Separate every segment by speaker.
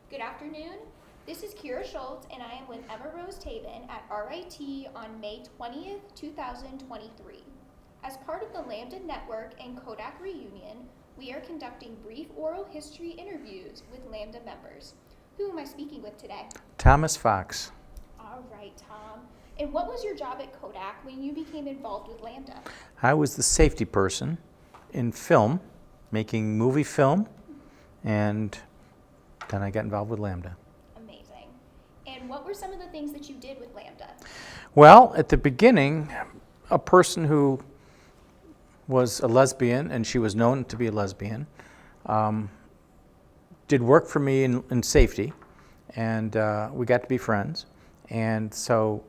Speaker 1: Good afternoon. This is Kira Schultz, and I am with Emma Rose Taven at RIT on May 20th, 2023. As part of the Lambda Network and Kodak reunion, we are conducting brief oral history interviews with Lambda members. Who am I speaking with today?
Speaker 2: Thomas Fox.
Speaker 1: All right, Tom. And what was your job at Kodak when you became involved with Lambda?
Speaker 2: I was the safety person in film, making movie film, and then I got involved with Lambda.
Speaker 1: Amazing. And what were some of the things that you did with Lambda?
Speaker 2: Well, at the beginning, a person who was a lesbian, and she was known to be a lesbian, did work for me in safety, and we got to be friends. And so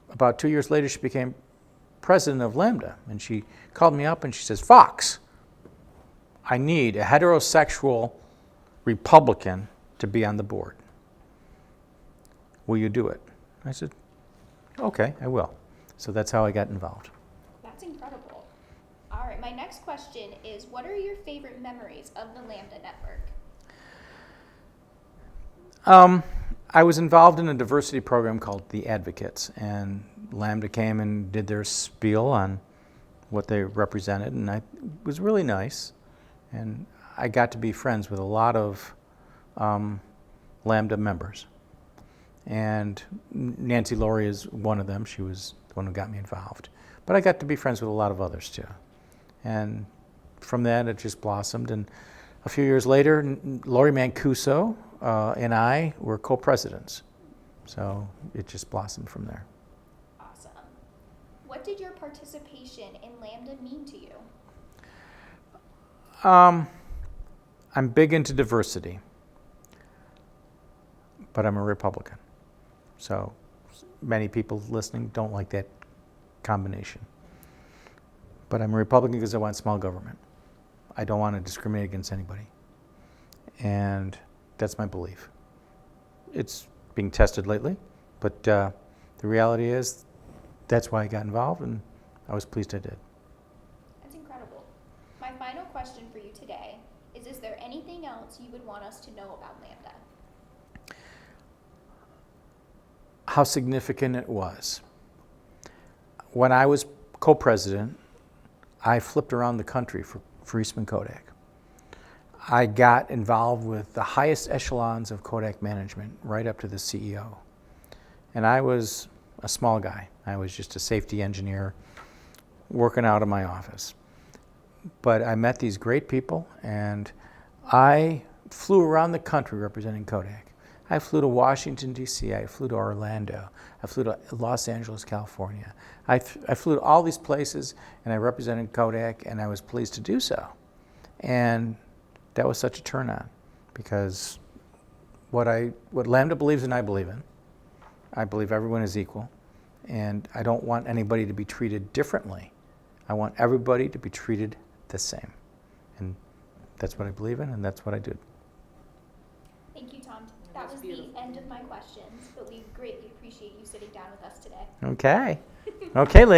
Speaker 2: about 2 years later, she became president of Lambda, and she called me up and she says, "Fox, I need a heterosexual Republican to be on the board. Will you do it?" I said, "Okay, I will." So that's how I got involved.
Speaker 1: That's incredible. All right, my next question is, what are your favorite memories of the Lambda Network?
Speaker 2: I was involved in a diversity program called The Advocates, and Lambda came and did their spiel on what they represented, and it was really nice. And I got to be friends with a lot of Lambda members. And Nancy Laurie is one of them. She was the one who got me involved. But I got to be friends with a lot of others too. And from that, it just blossomed. And a few years later, Laurie Mancuso and I were co-presidents. So it just blossomed from there.
Speaker 1: Awesome. What did your participation in Lambda mean to you?
Speaker 2: I'm big into diversity, but I'm a Republican. So many people listening don't like that combination. But I'm a Republican because I want small government. I don't want to discriminate against anybody. And that's my belief. It's being tested lately, but the reality is that's why I got involved, and I was pleased I did.
Speaker 1: That's incredible. My final question for you today is there anything else you would want us to know about Lambda?
Speaker 2: How significant it was. When I was co-president, I flipped around the country for Eastman Kodak. I got involved with the highest echelons of Kodak management, right up to the CEO. And I was a small guy. I was just a safety engineer working out of my office. But I met these great people, and I flew around the country representing Kodak. I flew to Washington, D.C., I flew to Orlando, I flew to Los Angeles, California. I flew to all these places, and I represented Kodak, and I was pleased to do so. And that was such a turn on, because what Lambda believes in, I believe in. I believe everyone is equal, and I don't want anybody to be treated differently. I want everybody to be treated the same. And that's what I believe in, and that's what I did.
Speaker 1: Thank you, Tom. That was the end of my questions, but we greatly appreciate you sitting down with us today.
Speaker 2: Okay. Okay, ladies.